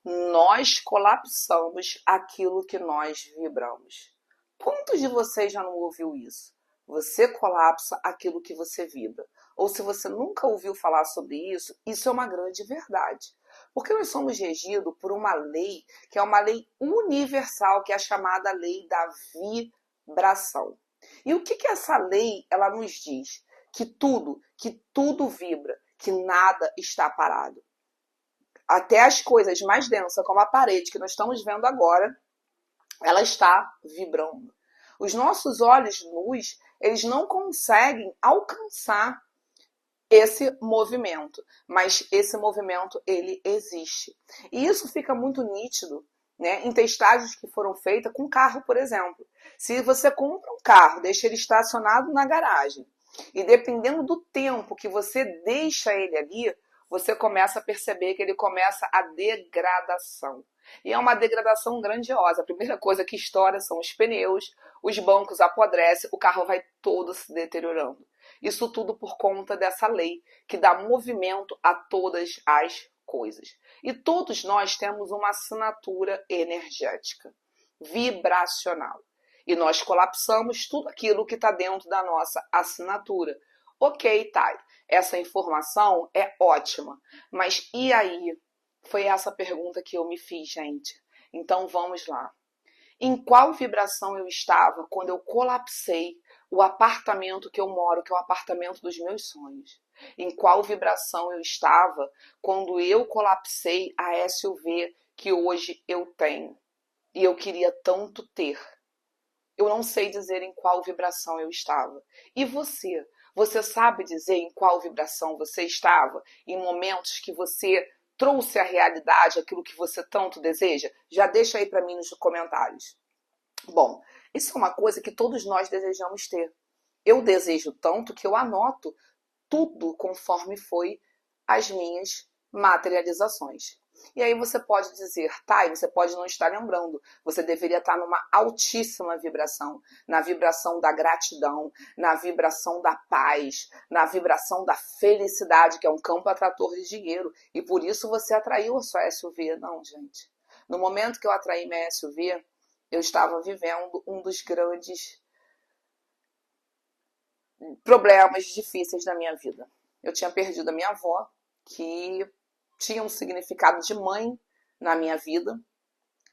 Nós colapsamos aquilo que nós vibramos. Quantos de vocês já não ouviu isso? Você colapsa aquilo que você vibra. Ou se você nunca ouviu falar sobre isso, isso é uma grande verdade. Porque nós somos regidos por uma lei, que é uma lei universal, que é a chamada lei da vibração. E o que essa lei ela nos diz? Que tudo vibra, que nada está parado. Até as coisas mais densas, como a parede que nós estamos vendo agora, ela está vibrando. Os nossos olhos nus, eles não conseguem alcançar esse movimento, mas esse movimento ele existe. E isso fica muito nítido, né, em testagens que foram feitas com carro, por exemplo. Se você compra um carro, deixa ele estacionado na garagem, e dependendo do tempo que você deixa ele ali, você começa a perceber que ele começa a degradação. E é uma degradação grandiosa. A primeira coisa que estoura são os pneus, os bancos apodrecem, o carro vai todo se deteriorando. Isso tudo por conta dessa lei que dá movimento a todas as coisas. E todos nós temos uma assinatura energética, vibracional. E nós colapsamos tudo aquilo que está dentro da nossa assinatura. Ok, Thay, essa informação é ótima, mas e aí? Foi essa pergunta que eu me fiz, gente. Então vamos lá. Em qual vibração eu estava quando eu colapsei o apartamento que eu moro, que é o apartamento dos meus sonhos? Em qual vibração eu estava quando eu colapsei a SUV que hoje eu tenho? E eu queria tanto ter. Eu não sei dizer em qual vibração eu estava. E você? Você sabe dizer em qual vibração você estava em momentos que você trouxe à realidade aquilo que você tanto deseja? Já deixa aí para mim nos comentários. Bom, isso é uma coisa que todos nós desejamos ter. Eu desejo tanto que eu anoto tudo conforme foi as minhas materializações. E aí você pode dizer, tá, e você pode não estar lembrando. Você deveria estar numa altíssima vibração, na vibração da gratidão, na vibração da paz, na vibração da felicidade, que é um campo atrator de dinheiro. E por isso você atraiu a sua SUV. Não, gente. No momento que eu atraí minha SUV, eu estava vivendo um dos grandes problemas difíceis da minha vida. Eu tinha perdido a minha avó, que tinha um significado de mãe na minha vida.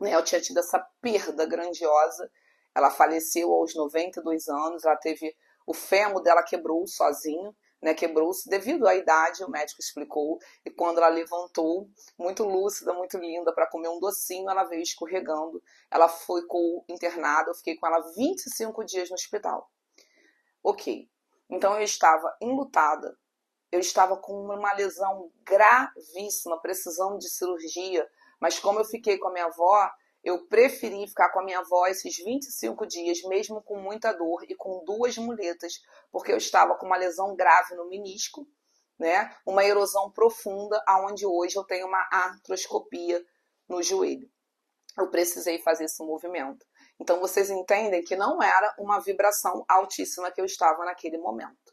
Eu tinha tido essa perda grandiosa. Ela faleceu aos 92 anos, ela teve o fêmur dela quebrou sozinho, quebrou-se devido à idade, o médico explicou, e quando ela levantou, muito lúcida, muito linda, para comer um docinho, ela veio escorregando. Ela ficou internada, eu fiquei com ela 25 dias no hospital. Ok, então eu estava enlutada, eu estava com uma lesão gravíssima, precisando de cirurgia, mas como eu fiquei com a minha avó, eu preferi ficar com a minha avó esses 25 dias, mesmo com muita dor e com 2 muletas, porque eu estava com uma lesão grave no menisco, uma erosão profunda, onde hoje eu tenho uma artroscopia no joelho. Eu precisei fazer esse movimento. Então vocês entendem que não era uma vibração altíssima que eu estava naquele momento.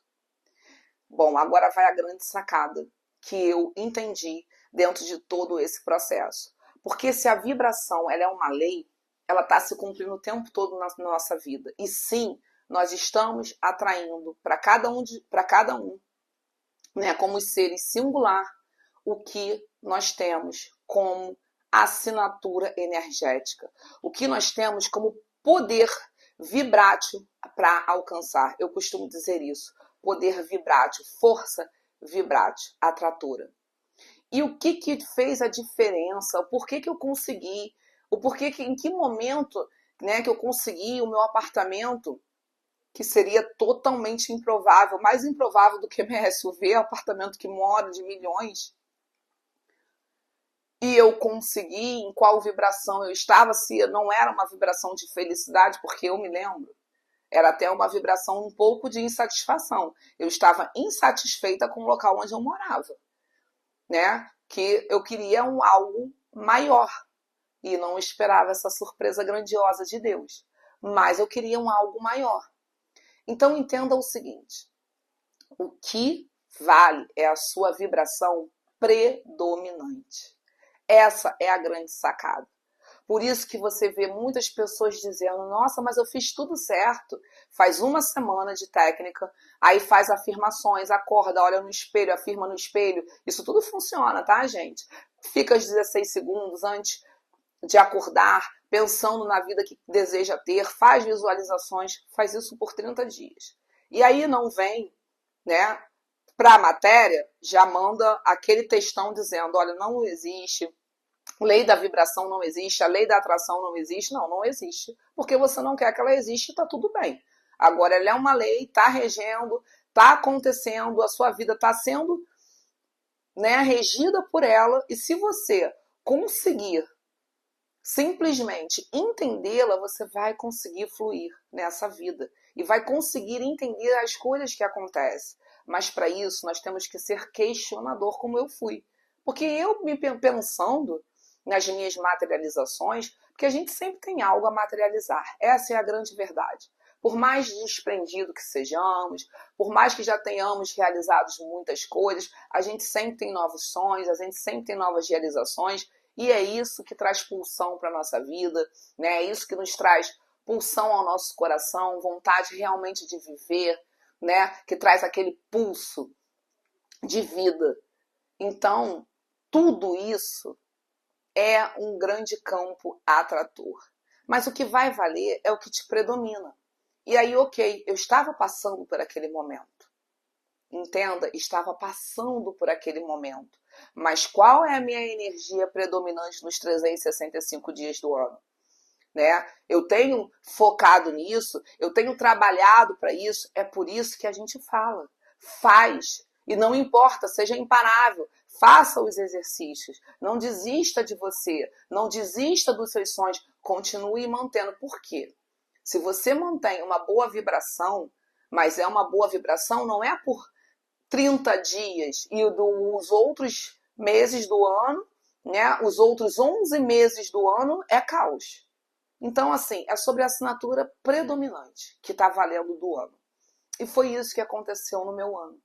Bom, agora vai a grande sacada que eu entendi dentro de todo esse processo. Porque se a vibração ela é uma lei, ela está se cumprindo o tempo todo na nossa vida. E sim, nós estamos atraindo para cada um, como seres singular, o que nós temos como assinatura energética. O que nós temos como poder vibrátil para alcançar. Eu costumo dizer isso. Poder vibrátil, força vibrátil, atratora. E o que fez a diferença? O porquê que eu consegui? Em que momento que eu consegui o meu apartamento, que seria totalmente improvável, mais improvável do que minha SUV, apartamento que mora de milhões. E eu consegui, em qual vibração eu estava, se não era uma vibração de felicidade, porque eu me lembro, era até uma vibração um pouco de insatisfação. Eu estava insatisfeita com o local onde eu morava, que eu queria algo maior e não esperava essa surpresa grandiosa de Deus, mas eu queria algo maior. Então entenda o seguinte, o que vale é a sua vibração predominante. Essa é a grande sacada. Por isso que você vê muitas pessoas dizendo, nossa, mas eu fiz tudo certo. Faz uma semana de técnica, aí faz afirmações, acorda, olha no espelho, afirma no espelho. Isso tudo funciona, tá, gente? Fica os 16 segundos antes de acordar, pensando na vida que deseja ter, faz visualizações, faz isso por 30 dias. E aí não vem, né, para a matéria, já manda aquele textão dizendo, olha, não existe, lei da vibração não existe, a lei da atração não existe. Não, não existe, porque você não quer que ela exista e tá tudo bem. Agora, ela é uma lei, tá regendo, tá acontecendo, a sua vida tá sendo, né, regida por ela, e se você conseguir simplesmente entendê-la, você vai conseguir fluir nessa vida e vai conseguir entender as coisas que acontecem. Mas para isso nós temos que ser questionador, como eu fui. Porque eu me pensando nas minhas materializações, porque a gente sempre tem algo a materializar. Essa é a grande verdade. Por mais desprendido que sejamos, por mais que já tenhamos realizado muitas coisas, a gente sempre tem novos sonhos, a gente sempre tem novas realizações, e é isso que traz pulsão para a nossa vida, né? É isso que nos traz pulsão ao nosso coração, vontade realmente de viver, né? Que traz aquele pulso de vida. Então, tudo isso é um grande campo atrator. Mas o que vai valer é o que te predomina. E aí, ok, eu estava passando por aquele momento. Entenda, estava passando por aquele momento. Mas qual é a minha energia predominante nos 365 dias do ano? Né? Eu tenho focado nisso, eu tenho trabalhado para isso, é por isso que a gente fala. Faz. E não importa, seja imparável, faça os exercícios, não desista de você, não desista dos seus sonhos, continue mantendo. Por quê? Se você mantém uma boa vibração, mas é uma boa vibração, não é por 30 dias e os outros meses do ano, né, os outros 11 meses do ano é caos. Então, assim, é sobre a assinatura predominante que está valendo do ano. E foi isso que aconteceu no meu ano.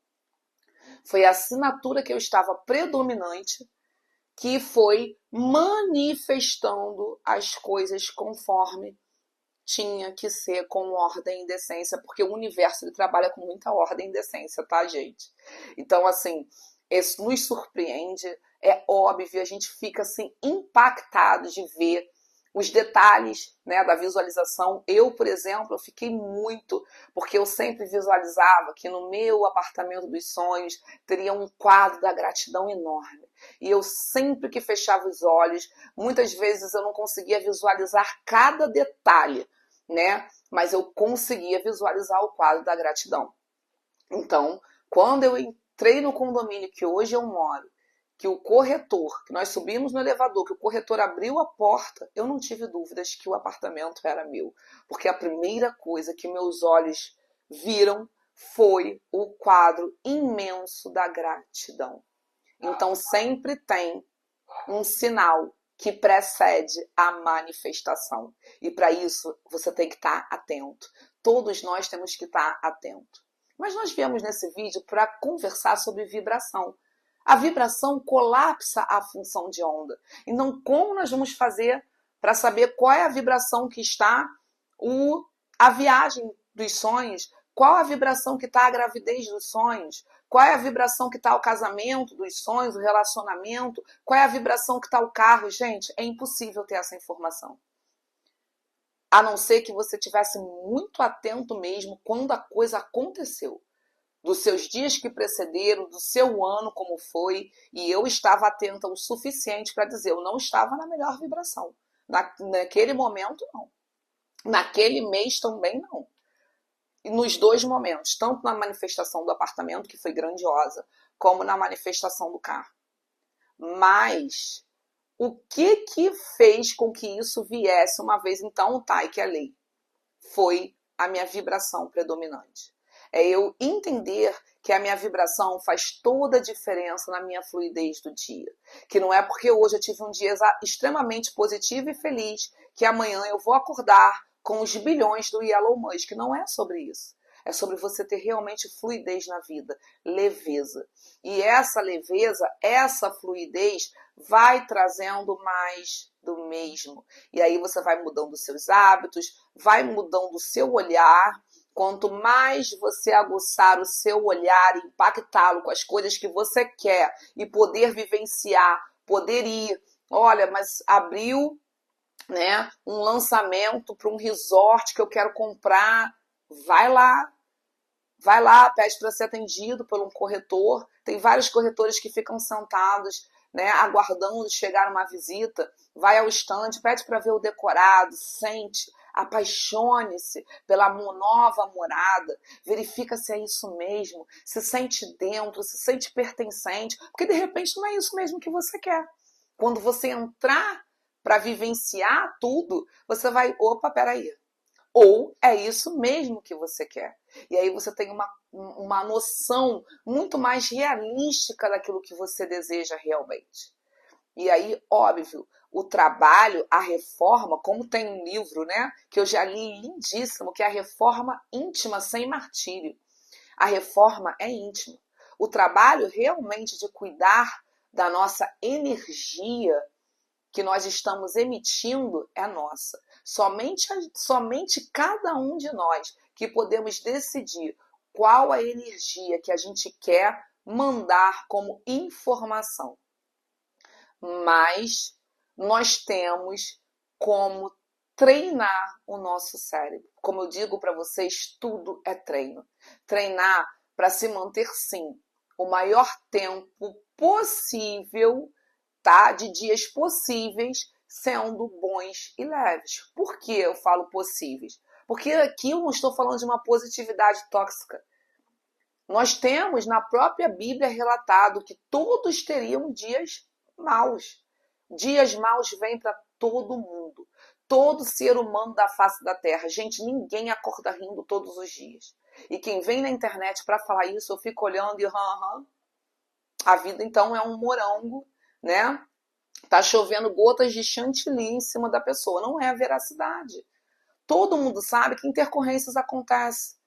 Foi a assinatura que eu estava predominante que foi manifestando as coisas conforme tinha que ser, com ordem e decência, porque o universo ele trabalha com muita ordem e decência, tá, gente? Então, assim, isso nos surpreende, é óbvio, a gente fica, assim, impactado de ver os detalhes, né, da visualização. Eu, por exemplo, eu fiquei muito, porque eu sempre visualizava que no meu apartamento dos sonhos teria um quadro da gratidão enorme. E eu sempre que fechava os olhos, muitas vezes eu não conseguia visualizar cada detalhe, né? Mas eu conseguia visualizar o quadro da gratidão. Então, quando eu entrei no condomínio que hoje eu moro, que o corretor, que nós subimos no elevador, que o corretor abriu a porta, eu não tive dúvidas que o apartamento era meu. Porque a primeira coisa que meus olhos viram foi o quadro imenso da gratidão. Então, sempre tem um sinal que precede a manifestação. E para isso, você tem que estar atento. Todos nós temos que estar atento. Mas nós viemos nesse vídeo para conversar sobre vibração. A vibração colapsa a função de onda. Então, como nós vamos fazer para saber qual é a vibração que está a viagem dos sonhos? Qual a vibração que está a gravidez dos sonhos? Qual é a vibração que está o casamento dos sonhos, o relacionamento? Qual é a vibração que está o carro? Gente, é impossível ter essa informação. A não ser que você tivesse muito atento mesmo quando a coisa aconteceu. Dos seus dias que precederam, do seu ano como foi, e eu estava atenta o suficiente para dizer, eu não estava na melhor vibração. Naquele momento, não. Naquele mês também, não. E nos dois momentos, tanto na manifestação do apartamento, que foi grandiosa, como na manifestação do carro. Mas o que fez com que isso viesse uma vez então, tá, e que é lei? Foi a minha vibração predominante. É eu entender que a minha vibração faz toda a diferença na minha fluidez do dia. Que não é porque hoje eu tive um dia extremamente positivo e feliz que amanhã eu vou acordar com os bilhões do Elon Musk. Não é sobre isso. É sobre você ter realmente fluidez na vida, leveza. E essa leveza, essa fluidez vai trazendo mais do mesmo. E aí você vai mudando os seus hábitos, vai mudando o seu olhar. Quanto mais você aguçar o seu olhar e impactá-lo com as coisas que você quer e poder vivenciar, poder ir, olha, mas abriu, né, um lançamento para um resort que eu quero comprar, vai lá, pede para ser atendido por um corretor. Tem vários corretores que ficam sentados, né, aguardando chegar uma visita. Vai ao estande, pede para ver o decorado, sente, apaixone-se pela nova morada, verifica se é isso mesmo, se sente dentro, se sente pertencente, porque de repente não é isso mesmo que você quer. Quando você entrar para vivenciar tudo, você vai, opa, peraí, ou é isso mesmo que você quer. E aí você tem uma noção muito mais realística daquilo que você deseja realmente. E aí, óbvio, o trabalho, a reforma, como tem um livro, né, que eu já li lindíssimo, que é a Reforma Íntima Sem Martírio. A reforma é íntima. O trabalho realmente de cuidar da nossa energia que nós estamos emitindo é nossa. Somente cada um de nós que podemos decidir qual a energia que a gente quer mandar como informação. Mas nós temos como treinar o nosso cérebro. Como eu digo para vocês, tudo é treino. Treinar para se manter, sim, o maior tempo possível, tá? De dias possíveis, sendo bons e leves. Por que eu falo possíveis? Porque aqui eu não estou falando de uma positividade tóxica. Nós temos na própria Bíblia relatado que todos teriam dias maus. Dias maus vêm para todo mundo. Todo ser humano da face da terra. Gente, ninguém acorda rindo todos os dias. E quem vem na internet para falar isso, eu fico olhando e a vida então é um morango, né? Tá chovendo gotas de chantilly em cima da pessoa. Não é a veracidade. Todo mundo sabe que intercorrências acontecem.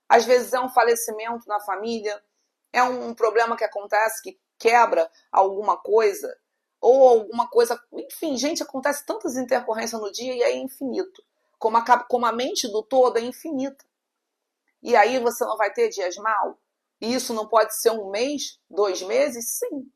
Às vezes é um falecimento na família, é um problema que acontece que quebra alguma coisa, ou alguma coisa... Enfim, gente, acontece tantas intercorrências no dia e é infinito. Como a mente do todo é infinita. E aí você não vai ter dias mal? E isso não pode ser 1 mês, 2 meses? Sim.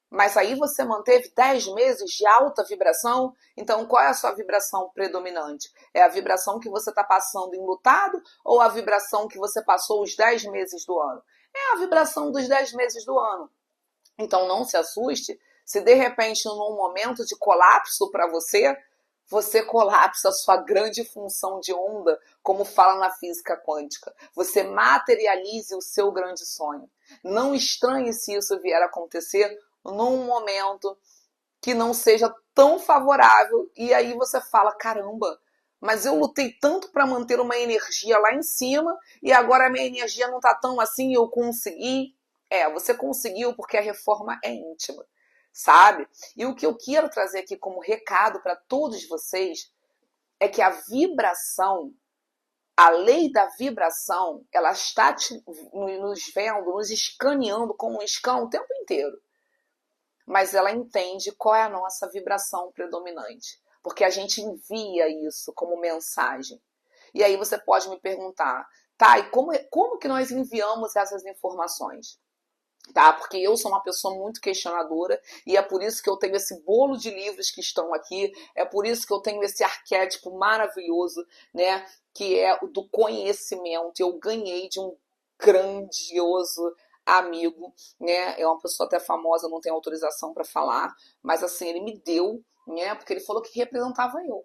Mas aí você manteve 10 meses de alta vibração, então qual é a sua vibração predominante? É a vibração que você está passando enlutado ou a vibração que você passou os 10 meses do ano? É a vibração dos 10 meses do ano. Então não se assuste se de repente num momento de colapso para você, você colapsa a sua grande função de onda, como fala na física quântica. Você materialize o seu grande sonho. Não estranhe se isso vier a acontecer num momento que não seja tão favorável e aí você fala, caramba, mas eu lutei tanto para manter uma energia lá em cima e agora a minha energia não está tão assim, eu consegui. Você conseguiu porque a reforma é íntima, sabe? E o que eu quero trazer aqui como recado para todos vocês é que a vibração, a lei da vibração, ela está nos vendo, nos escaneando com um scan o tempo inteiro. Mas ela entende qual é a nossa vibração predominante, porque a gente envia isso como mensagem. E aí você pode me perguntar, tá, e como que nós enviamos essas informações? Tá? Porque eu sou uma pessoa muito questionadora e é por isso que eu tenho esse bolo de livros que estão aqui, é por isso que eu tenho esse arquétipo maravilhoso, né, que é o do conhecimento. Eu ganhei de um grandioso amigo, né, é uma pessoa até famosa, não tenho autorização para falar, mas assim, ele me deu, né, porque ele falou que representava eu,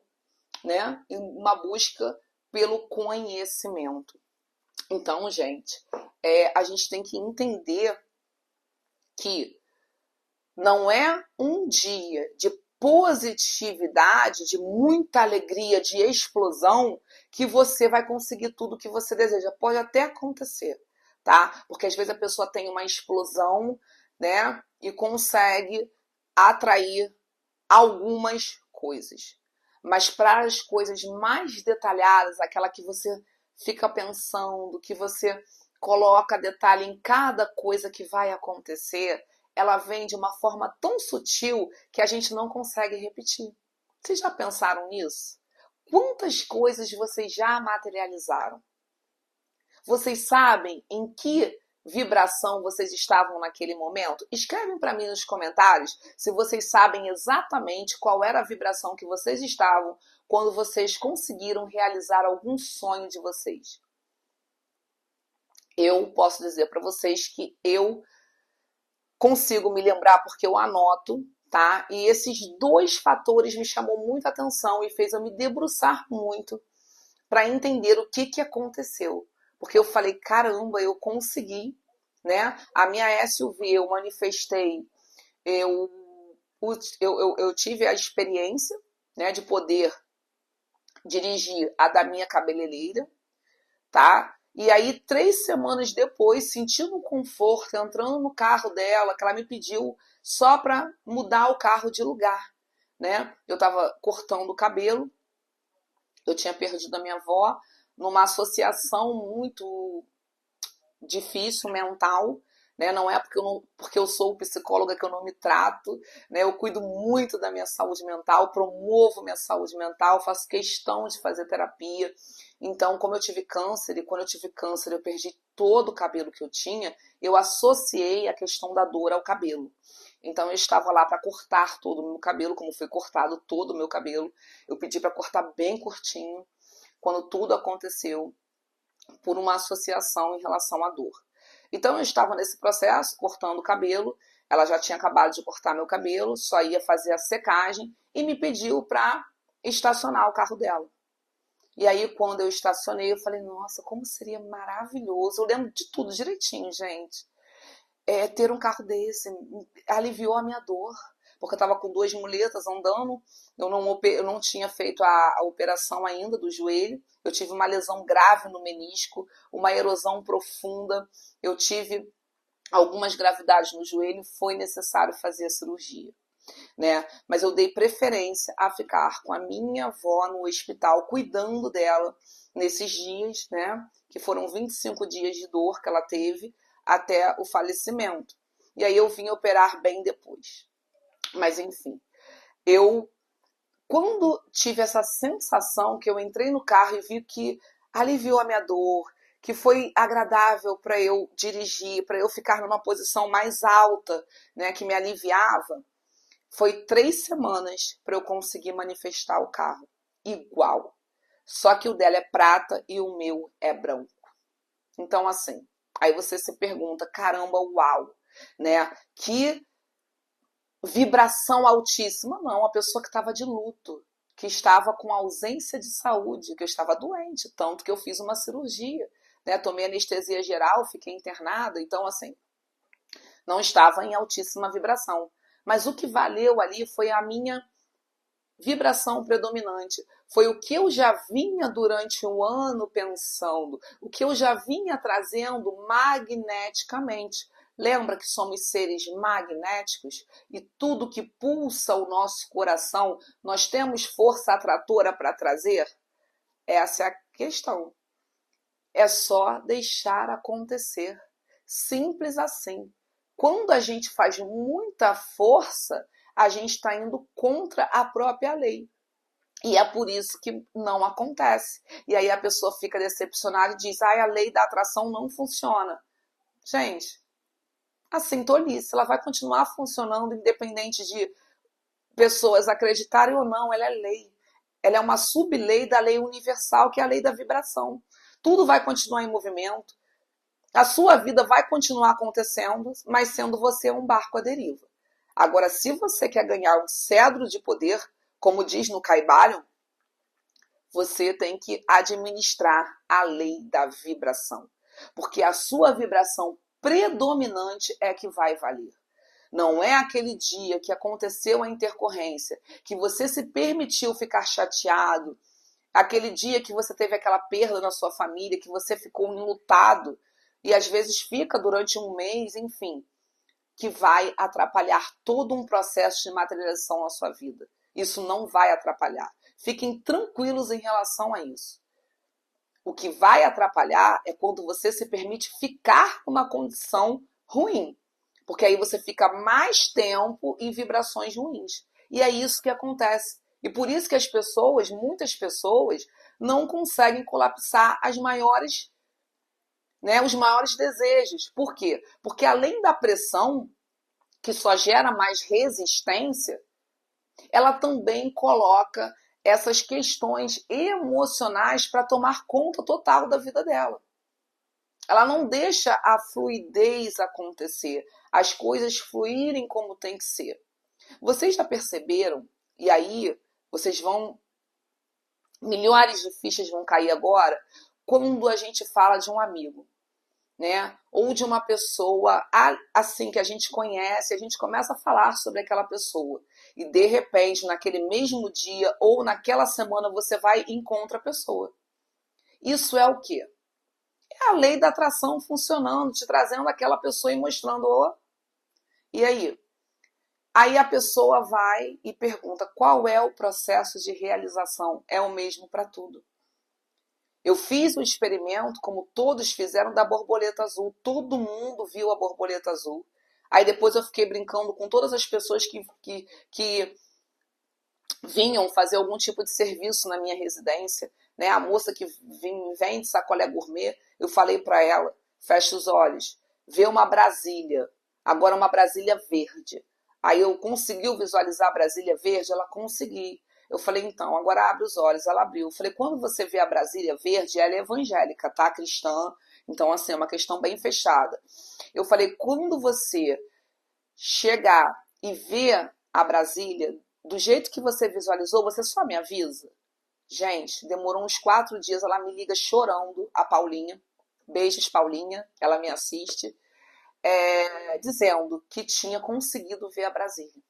né, em uma busca pelo conhecimento. Então, gente, a gente tem que entender que não é um dia de positividade, de muita alegria, de explosão, que você vai conseguir tudo que você deseja. Pode até acontecer, tá? Porque às vezes a pessoa tem uma explosão, né? E consegue atrair algumas coisas. Mas para as coisas mais detalhadas, aquela que você fica pensando, que você coloca detalhe em cada coisa que vai acontecer, ela vem de uma forma tão sutil que a gente não consegue repetir. Vocês já pensaram nisso? Quantas coisas vocês já materializaram? Vocês sabem em que vibração vocês estavam naquele momento? Escrevem para mim nos comentários se vocês sabem exatamente qual era a vibração que vocês estavam quando vocês conseguiram realizar algum sonho de vocês. Eu posso dizer para vocês que eu consigo me lembrar porque eu anoto, tá? E esses dois fatores me chamou muita atenção e fez eu me debruçar muito para entender o que aconteceu. Porque eu falei, caramba, eu consegui, né? A minha SUV eu manifestei, eu tive a experiência, né, de poder dirigir a da minha cabeleireira, tá? E aí, 3 semanas depois, sentindo um conforto, entrando no carro dela, que ela me pediu só para mudar o carro de lugar, né? Eu estava cortando o cabelo, eu tinha perdido a minha avó numa associação muito difícil mental, né? Não é porque eu sou psicóloga que eu não me trato, né? Eu cuido muito da minha saúde mental, promovo minha saúde mental, faço questão de fazer terapia. Então, como eu tive câncer, e quando eu tive câncer eu perdi todo o cabelo que eu tinha, eu associei a questão da dor ao cabelo. Então eu estava lá para cortar todo o meu cabelo, como foi cortado todo o meu cabelo. Eu pedi para cortar bem curtinho, quando tudo aconteceu por uma associação em relação à dor. Então eu estava nesse processo, cortando o cabelo, ela já tinha acabado de cortar meu cabelo, só ia fazer a secagem e me pediu para estacionar o carro dela. E aí quando eu estacionei, eu falei, nossa, como seria maravilhoso. Eu lembro de tudo direitinho, gente. Ter um carro desse aliviou a minha dor, porque eu estava com 2 muletas andando, eu não tinha feito a operação ainda do joelho, eu tive uma lesão grave no menisco, uma erosão profunda, eu tive algumas gravidades no joelho, foi necessário fazer a cirurgia, né? Mas eu dei preferência a ficar com a minha avó no hospital, cuidando dela nesses dias, né? Que foram 25 dias de dor que ela teve até o falecimento. E aí eu vim operar bem depois. Mas enfim, quando tive essa sensação que eu entrei no carro e vi que aliviou a minha dor, que foi agradável para eu dirigir, para eu ficar numa posição mais alta, né, que me aliviava, foi 3 semanas para eu conseguir manifestar o carro igual. Só que o dela é prata e o meu é branco. Então, assim, aí você se pergunta, caramba, uau, né? Que vibração altíssima. Não, a pessoa que estava de luto, que estava com ausência de saúde, que eu estava doente, tanto que eu fiz uma cirurgia, né? Tomei anestesia geral, fiquei internada, então, assim, não estava em altíssima vibração. Mas o que valeu ali foi a minha vibração predominante. Foi o que eu já vinha durante um ano pensando, o que eu já vinha trazendo magneticamente. Lembra que somos seres magnéticos e tudo que pulsa o nosso coração, nós temos força atratora para trazer? Essa é a questão. É só deixar acontecer. Simples assim. Quando a gente faz muita força, a gente está indo contra a própria lei. E é por isso que não acontece. E aí a pessoa fica decepcionada e diz, a lei da atração não funciona. Gente, assim, tolice, ela vai continuar funcionando independente de pessoas acreditarem ou não, ela é lei. Ela é uma sub-lei da lei universal, que é a lei da vibração. Tudo vai continuar em movimento. A sua vida vai continuar acontecendo, mas sendo você um barco à deriva. Agora, se você quer ganhar um cedro de poder, como diz no Kybalion, você tem que administrar a lei da vibração. Porque a sua vibração predominante é que vai valer. Não é aquele dia que aconteceu a intercorrência, que você se permitiu ficar chateado, aquele dia que você teve aquela perda na sua família, que você ficou enlutado, e às vezes fica durante um mês, enfim, que vai atrapalhar todo um processo de materialização na sua vida. Isso não vai atrapalhar. Fiquem tranquilos em relação a isso. O que vai atrapalhar é quando você se permite ficar numa condição ruim. Porque aí você fica mais tempo em vibrações ruins. E é isso que acontece. E por isso que as pessoas, muitas pessoas, não conseguem colapsar as maiores, né, os maiores desejos. Por quê? Porque além da pressão, que só gera mais resistência, ela também coloca essas questões emocionais para tomar conta total da vida dela. Ela não deixa a fluidez acontecer, as coisas fluírem como tem que ser. Vocês já perceberam? E aí, milhares de fichas vão cair agora, quando a gente fala de um amigo, né? Ou de uma pessoa assim que a gente conhece, a gente começa a falar sobre aquela pessoa. E de repente, naquele mesmo dia ou naquela semana, você vai e encontra a pessoa. Isso é o quê? É a lei da atração funcionando, te trazendo aquela pessoa e mostrando, oh, e aí? Aí a pessoa vai e pergunta qual é o processo de realização. É o mesmo para tudo. Eu fiz o experimento, como todos fizeram, da borboleta azul. Todo mundo viu a borboleta azul. Aí depois eu fiquei brincando com todas as pessoas que vinham fazer algum tipo de serviço na minha residência. Né? A moça que vende sacolé gourmet, eu falei para ela, fecha os olhos, vê uma Brasília, agora uma Brasília verde. Aí eu conseguiu visualizar a Brasília verde? Ela conseguiu. Eu falei, então, agora abre os olhos. Ela abriu. Eu falei, quando você vê a Brasília verde, ela é evangélica, tá? Cristã. Então, assim, é uma questão bem fechada. Eu falei, quando você chegar e ver a Brasília do jeito que você visualizou, você só me avisa. Gente, demorou uns 4 dias, ela me liga chorando, a Paulinha. Beijos, Paulinha, ela me assiste. Dizendo que tinha conseguido ver a Brasília.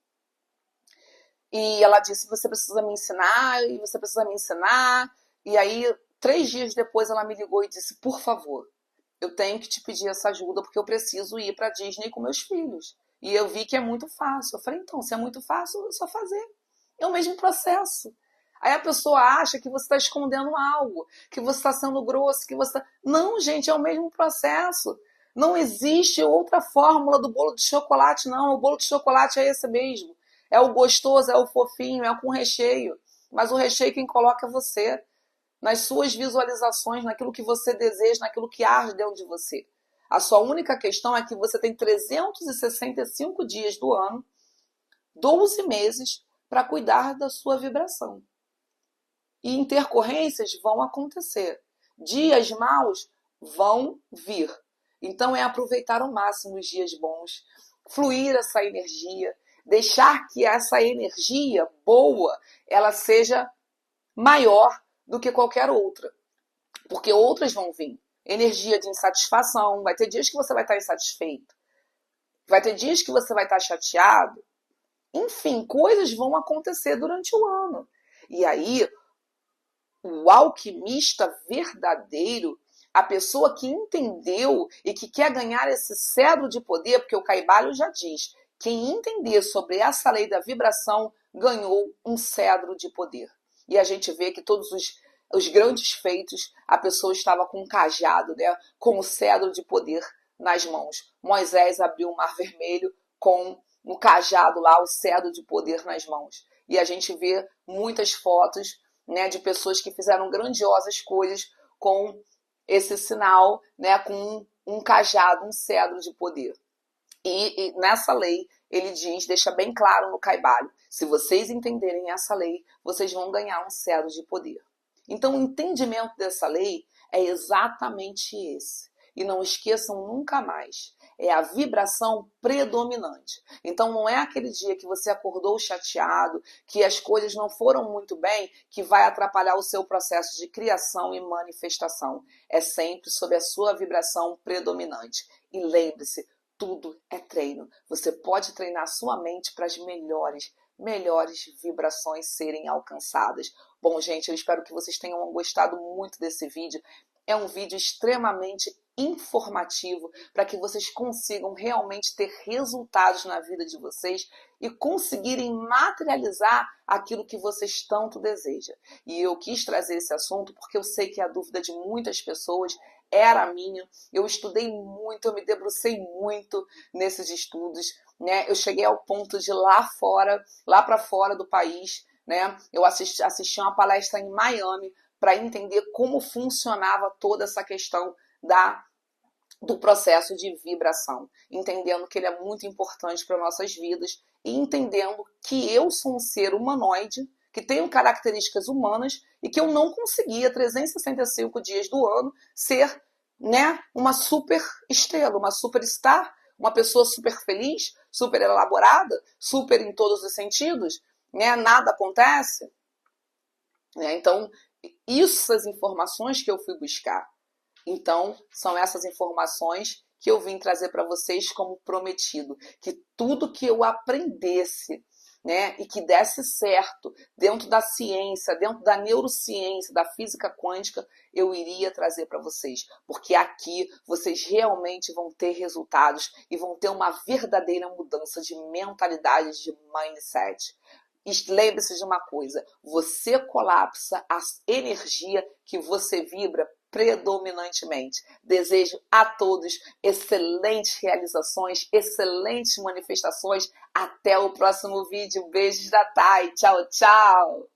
E ela disse, você precisa me ensinar, e você precisa me ensinar. E aí, 3 dias depois, ela me ligou e disse, por favor, eu tenho que te pedir essa ajuda, porque eu preciso ir para Disney com meus filhos. E eu vi que é muito fácil. Eu falei, então, se é muito fácil, é só fazer. É o mesmo processo. Aí a pessoa acha que você está escondendo algo, que você está sendo grosso, que você tá... Não, gente, é o mesmo processo. Não existe outra fórmula do bolo de chocolate, não. O bolo de chocolate é esse mesmo. É o gostoso, é o fofinho, é o com recheio. Mas o recheio quem coloca é você. Nas suas visualizações, naquilo que você deseja, naquilo que arde dentro de você. A sua única questão é que você tem 365 dias do ano, 12 meses, para cuidar da sua vibração. E intercorrências vão acontecer. Dias maus vão vir. Então é aproveitar ao máximo os dias bons, fluir essa energia, deixar que essa energia boa ela seja maior do que qualquer outra. Porque outras vão vir. Energia de insatisfação, vai ter dias que você vai estar insatisfeito, vai ter dias que você vai estar chateado. Enfim, coisas vão acontecer durante o ano. E aí, o alquimista verdadeiro, a pessoa que entendeu e que quer ganhar esse cedro de poder, porque o Caibalho já diz, quem entender sobre essa lei da vibração ganhou um cedro de poder. E a gente vê que todos os grandes feitos, a pessoa estava com um cajado, né, com o cedro de poder nas mãos. Moisés abriu o Mar Vermelho com um cajado lá, o cedro de poder nas mãos. E a gente vê muitas fotos, né, de pessoas que fizeram grandiosas coisas com esse sinal, né, com um cajado, um cedro de poder. E nessa lei, ele diz, deixa bem claro no Caibalho, se vocês entenderem essa lei, vocês vão ganhar um cedro de poder. Então, o entendimento dessa lei é exatamente esse. E não esqueçam nunca mais, é a vibração predominante. Então, não é aquele dia que você acordou chateado, que as coisas não foram muito bem, que vai atrapalhar o seu processo de criação e manifestação. É sempre sobre a sua vibração predominante. E lembre-se, tudo é treino. Você pode treinar sua mente para as melhores vibrações serem alcançadas. Bom, gente, eu espero que vocês tenham gostado muito desse vídeo. É um vídeo extremamente informativo para que vocês consigam realmente ter resultados na vida de vocês e conseguirem materializar aquilo que vocês tanto desejam. E eu quis trazer esse assunto porque eu sei que a dúvida de muitas pessoas era a minha. Eu estudei muito, eu me debrucei muito nesses estudos, né? Eu cheguei ao ponto de lá para fora do país, né? Eu assisti uma palestra em Miami para entender como funcionava toda essa questão do processo de vibração, entendendo que ele é muito importante para nossas vidas e entendendo que eu sou um ser humanoide, que tenho características humanas e que eu não conseguia 365 dias do ano ser, né, uma super estrela, uma superstar, uma pessoa super feliz, super elaborada, super em todos os sentidos, né? Nada acontece, né? Então, essas informações que eu fui buscar. Então, são essas informações que eu vim trazer para vocês como prometido, que tudo que eu aprendesse, né, e que desse certo dentro da ciência, dentro da neurociência, da física quântica, eu iria trazer para vocês, porque aqui vocês realmente vão ter resultados e vão ter uma verdadeira mudança de mentalidade, de mindset. Lembre-se de uma coisa, você colapsa a energia que você vibra predominantemente. Desejo a todos excelentes realizações, excelentes manifestações. Até o próximo vídeo. Beijos da Thay. Tchau, tchau.